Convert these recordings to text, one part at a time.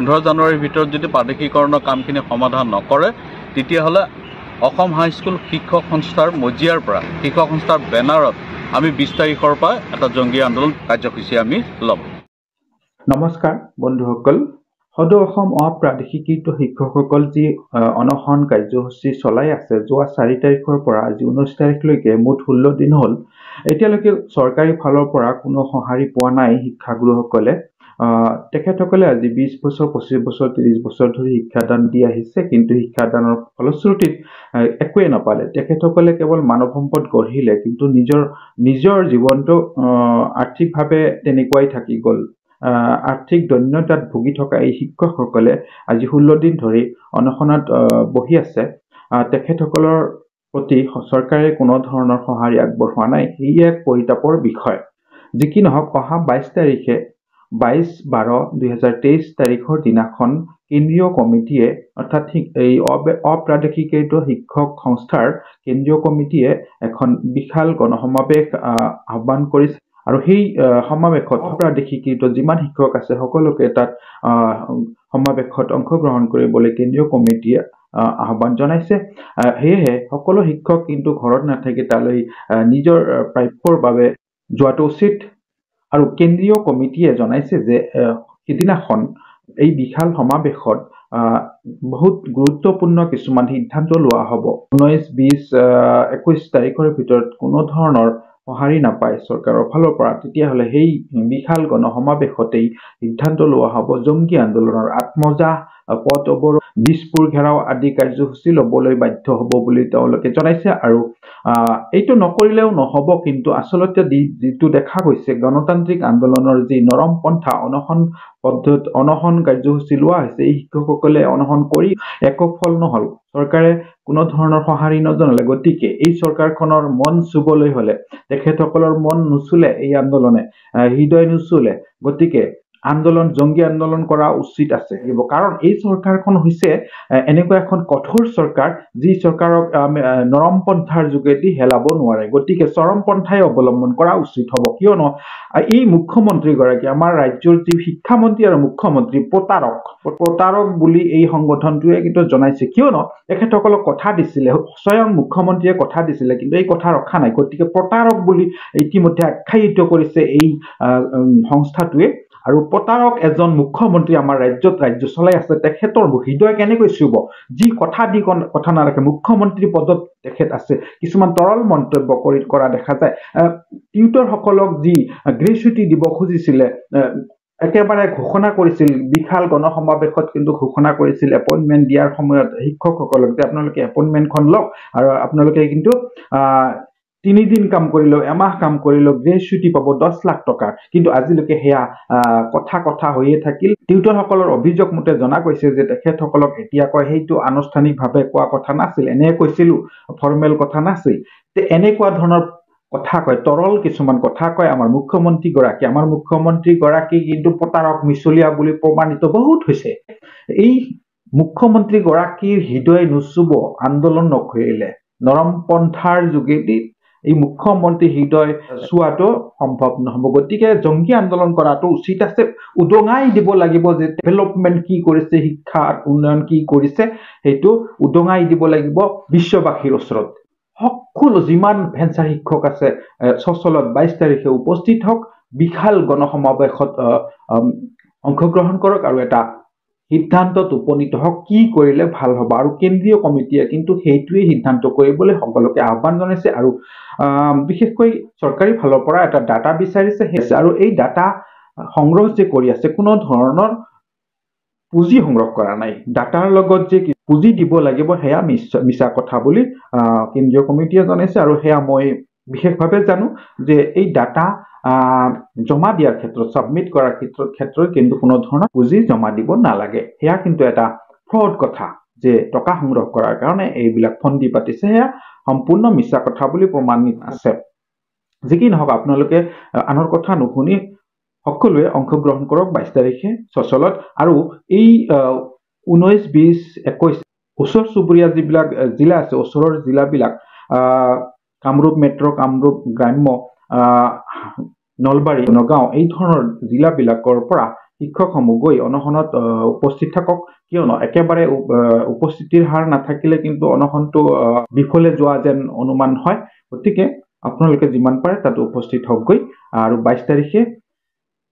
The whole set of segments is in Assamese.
15 জানুৱাৰীৰ ভিতৰত যদি প্ৰাদেশিকৰণৰ কামখিনি সমাধান নকৰে তেতিয়াহ'লে অসম হাইস্কুল শিক্ষক সংস্থাৰ মজিয়াৰ পৰা শিক্ষক সংস্থাৰ বেনাৰত আমি 20 তাৰিখৰ পৰা এটা জংগী আন্দোলন কাৰ্যসূচী আমি ল'ম। নমস্কাৰ বন্ধুসকল, সদৌ অসম অপ্ৰাদেশিকৃত শিক্ষকসকল যি অনশন কাৰ্যসূচী চলাই আছে যোৱা 4 তাৰিখৰ পৰা আজি 19 তাৰিখলৈকে মুঠ 16 দিন হ'ল। এতিয়ালৈকে চৰকাৰী ফালৰ পৰা কোনো সঁহাৰি পোৱা নাই শিক্ষাগুৰুসকলে। তেখেতসকলে আজি 20 বছৰ 25 বছৰ 30 বছৰ ধৰি শিক্ষাদান দি আহিছে, কিন্তু শিক্ষাদানৰ ফলশ্ৰুতিত একোৱে নাপালে। তেখেতসকলে কেৱল মানৱ সম্পদ গঢ়িলে, কিন্তু নিজৰ জীৱনটো আৰ্থিকভাৱে তেনেকুৱাই থাকি গ'ল। আৰ্থিক দৈন্যতাত ভুগি থকা এই শিক্ষকসকলে আজি 16 দিন ধৰি অনশনত বহি আছে। তেখেতসকলৰ প্ৰতি চৰকাৰে কোনো ধৰণৰ সঁহাৰি আগবঢ়োৱা নাই। ই এক পৰিতাপৰ বিষয়। যি কি নহওক, অহা 22 তাৰিখে 22/12/2023 তাৰিখৰ দিনাখন কেন্দ্ৰীয় কমিটিয়ে অৰ্থাৎ এই অপ্ৰাদেশিকৃত শিক্ষক সংস্থাৰ কেন্দ্ৰীয় কমিটিয়ে এখন বিশাল গণসমাৱেশ আহ্বান কৰিছে, আৰু সেই সমাৱেশত অপ্ৰাদেশিকৃত যিমান শিক্ষক আছে সকলোকে তাত সমাৱেশত অংশগ্ৰহণ কৰিবলৈ কেন্দ্ৰীয় কমিটিয়ে আহ্বান জনাইছে। সেয়েহে সকলো শিক্ষক কিন্তু ঘৰত নাথাকি তালৈ নিজৰ প্ৰাপ্যৰ বাবে যোৱাটো উচিত। আৰু কেন্দ্ৰীয় কমিটিয়ে জনাইছে যে সিদিনাখন এই বিশাল সমাৱেশত বহুত গুৰুত্বপূৰ্ণ কিছুমান সিদ্ধান্ত লোৱা হ'ব। 19, 20, 21 তাৰিখৰ ভিতৰত কোনো ধৰণৰ সঁহাৰি নাপায় চৰকাৰৰ ফালৰ পৰা, তেতিয়াহ'লে সেই বিশাল গণসমাৱেশতেই সিদ্ধান্ত লোৱা হ'ব জংগী আন্দোলনৰ আত্মজা, পথ অৱৰোধ, দিছপুৰ ঘেৰাও আদি কাৰ্যসূচী ল'বলৈ বাধ্য হ'ব বুলি তেওঁলোকে জনাইছে। আৰু এইটো নকৰিলেও নহ'ব, কিন্তু আচলতে যিটো দেখা গৈছে গণতান্ত্ৰিক আন্দোলনৰ যি নৰম পন্থা অনশন কাৰ্যসূচী লোৱা হৈছে, এই শিক্ষকসকলে অনশন কৰি একো ফল নহ'ল। চৰকাৰে কোনো ধৰণৰ সঁহাৰি নজনালে। গতিকে এই চৰকাৰখনৰ মন চুবলৈ হ'লে, তেখেতসকলৰ মন নুচুলে এই আন্দোলনে, হৃদয় নুচুলে, গতিকে জংগী আন্দোলন কৰা উচিত আছে। কাৰণ এই চৰকাৰখন হৈছে এনেকুৱা এখন কঠোৰ চৰকাৰ যি চৰকাৰক নৰম পন্থাৰ যোগেদি হেলাব নোৱাৰে। গতিকে চৰম পন্থাই অৱলম্বন কৰা উচিত হ'ব। কিয়নো এই মুখ্যমন্ত্ৰীগৰাকী, আমাৰ ৰাজ্যৰ যি শিক্ষামন্ত্ৰী আৰু মুখ্যমন্ত্ৰী প্ৰতাৰক বুলি এই সংগঠনটোৱে কিন্তু জনাইছে। কিয়নো তেখেতসকলক কথা দিছিলে, স্বয়ং মুখ্যমন্ত্ৰীয়ে কথা দিছিলে, কিন্তু এই কথা ৰখা নাই। গতিকে প্ৰতাৰক বুলি ইতিমধ্যে আখ্যায়িত কৰিছে এই সংস্থাটোৱে। আৰু প্ৰতাৰক এজন মুখ্যমন্ত্ৰী আমাৰ ৰাজ্য চলাই আছে, তেখেতৰ হৃদয় কেনেকৈ চুব? যি কথা দি কথা নাৰাখে, মুখ্যমন্ত্ৰী পদত তেখেত আছে, কিছুমান তৰল মন্তব্য কৰা দেখা যায়। টিউটৰসকলক যি গ্ৰেচুইটি দিব খুজিছিলে, একেবাৰে ঘোষণা কৰিছিল বিশাল গণসমাৱেশত, কিন্তু ঘোষণা কৰিছিল এপইণ্টমেণ্ট দিয়াৰ সময়ত শিক্ষকসকলক যে আপোনালোকে এপইণ্টমেণ্টখন লওক, আৰু আপোনালোকে কিন্তু 3 দিন কাম কৰিলেও, এমাহ কাম কৰিলেও গ্ৰেচুইটি পাব 10 লাখ টকাৰ। কিন্তু আজিলৈকে সেয়া কথা হৈয়ে থাকিল। টিউটৰসকলৰ অভিযোগ মতে জনা গৈছে যে তেখেতসকলক এতিয়া কয় সেইটো আনুষ্ঠানিকভাৱে কোৱা কথা নাছিল, এনে কৈছিলো, ফৰ্মেল কথা নাছিল। এনেকুৱা ধৰণৰ কথা কয়, তৰল কিছুমান কথা কয় আমাৰ মুখ্যমন্ত্ৰীগৰাকী কিন্তু প্ৰতাৰক, মিছলীয়া বুলি প্ৰমাণিত বহুত হৈছে। এই মুখ্যমন্ত্ৰীগৰাকীৰ হৃদয় নুচুব আন্দোলন নকৰিলে, নৰম পন্থাৰ যোগেদি এই মুখ্যমন্ত্ৰী হৃদয় চোৱাটো সম্ভৱ নহ'ব। গতিকে জংগী আন্দোলন কৰাটো উচিত আছে। উদঙাই দিব লাগিব যে ডেভেলপমেণ্ট কি কৰিছে, শিক্ষা উন্নয়ন কি কৰিছে, সেইটো উদঙাই দিব লাগিব বিশ্ববাসীৰ ওচৰত। সকলো যিমান ভেঞ্চাৰ শিক্ষক আছে চচলত 22 তাৰিখে উপস্থিত হওক, বিশাল গণসমাৱেশত অংশগ্ৰহণ কৰক, আৰু এটা সিদ্ধান্তত উপনীত হওক কি কৰিলে ভাল হ'ব। আৰু কেন্দ্ৰীয় কমিটিয়ে কিন্তু সেইটোৱেই সিদ্ধান্ত কৰিবলৈ সকলোকে আহ্বান জনাইছে। আৰু বিশেষকৈ চৰকাৰী ফালৰ পৰা এটা ডাটা বিচাৰিছে, আৰু এই ডাটা সংগ্ৰহ যে কৰি আছে, কোনো ধৰণৰ পুঁজি সংগ্ৰহ কৰা নাই। ডাটাৰ লগত যে পুঁজি দিব লাগিব সেয়া মিছা কথা বুলি কেন্দ্ৰীয় কমিটিয়ে জনাইছে। আৰু সেয়া মই বিশেষভাৱে জানো যে এই ডাটা জমা দিয়াৰ ক্ষেত্ৰত, ছাবমিট কৰাৰ ক্ষেত্ৰত কিন্তু কোনো ধৰণৰ পুঁজি জমা দিব নালাগে। সেয়া কিন্তু এটা ফ্ৰড কথা যে টকা সংগ্ৰহ কৰাৰ কাৰণে এইবিলাক ফন্দি পাতিছে, সেয়া সম্পূৰ্ণ মিছা কথা বুলি প্ৰমাণিত আছে। যি কি নহওক, আপোনালোকে আনৰ কথা নুশুনি সকলোৱে অংশগ্ৰহণ কৰক 22 তাৰিখে চচলত। আৰু এই 19, 20, 21 ওচৰ চুবুৰীয়া যিবিলাক জিলা আছে, ওচৰৰ জিলাবিলাক কামৰূপ মেট্ৰ', কামৰূপ গ্ৰাম্য, নলবাৰী, নগাঁও, এই ধৰণৰ জিলাবিলাকৰ পৰা শিক্ষকসমূহ গৈ অনশনত উপস্থিত থাকক, কিয়নো একেবাৰে উপস্থিতিৰ হাৰ নাথাকিলে কিন্তু অনশনটো বিফলে যোৱা যেন অনুমান হয়। গতিকে আপোনালোকে যিমান পাৰে তাত উপস্থিত হওকগৈ আৰু 22 তাৰিখে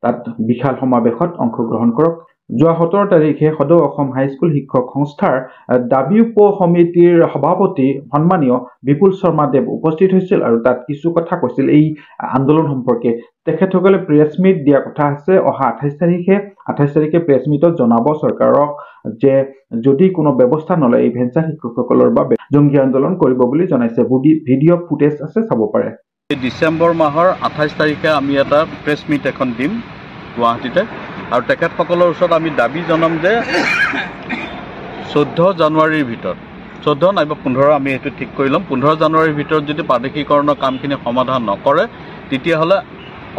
তাত বিশাল সমাৱেশত অংশগ্ৰহণ কৰক। যোৱা 17 তাৰিখে সদৌ অসম হাইস্কুল শিক্ষক সংস্থাৰ দাবী উপ সমিতিৰ সভাপতি সন্মানীয় বিপুল শৰ্মা দেৱ উপস্থিত হৈছিল আৰু তাত কিছু কথা কৈছিল এই আন্দোলন সম্পৰ্কে। তেখেতসকলে প্ৰেছ মিট দিয়া কথা আছে অহা 28 তাৰিখে প্ৰেছ মিটত জনাব চৰকাৰক যে যদি কোনো ব্যৱস্থা নলয় এই ভেঞ্চাৰ শিক্ষকসকলৰ বাবে জংগী আন্দোলন কৰিব বুলি জনাইছে। ভিডিঅ' ফুটেজ আছে, চাব পাৰে। ডিচেম্বৰ মাহৰ 28 তাৰিখে আমি এটা প্ৰেছ মিট এখন দিম গুৱাহাটীতে আৰু তেখেতসকলৰ ওচৰত আমি দাবী জনাম যে 14 জানুৱাৰীৰ ভিতৰত 14 নাইবা 15 আমি এইটো ঠিক কৰি ল'ম। 15 জানুৱাৰীৰ ভিতৰত যদি প্ৰাদেশিকৰণৰ কামখিনি সমাধান নকৰে তেতিয়াহ'লে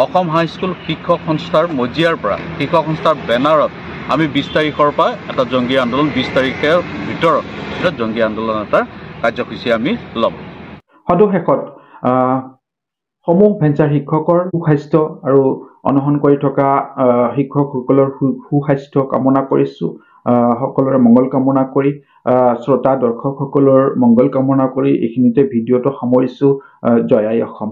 অসম হাইস্কুল শিক্ষক সংস্থাৰ মজিয়াৰ পৰা শিক্ষক সংস্থাৰ বেনাৰত আমি 20 তাৰিখৰ পৰা এটা জংগী আন্দোলন 20 তাৰিখৰ ভিতৰত এটা জংগী আন্দোলন এটা কাৰ্যসূচী আমি ল'ম। সদুশেষত সমূহ ভেঞ্চাৰ শিক্ষকৰ সুস্বাস্থ্য আৰু অনশন কৰি থকা শিক্ষকসকলৰ সুস্বাস্থ্য কামনা কৰিছোঁ। সকলোৰে মংগল কামনা কৰি শ্ৰোতা দৰ্শকসকলৰ মংগল কামনা কৰি এইখিনিতে ভিডিঅ'টো সামৰিছোঁ। জয় আই অসম।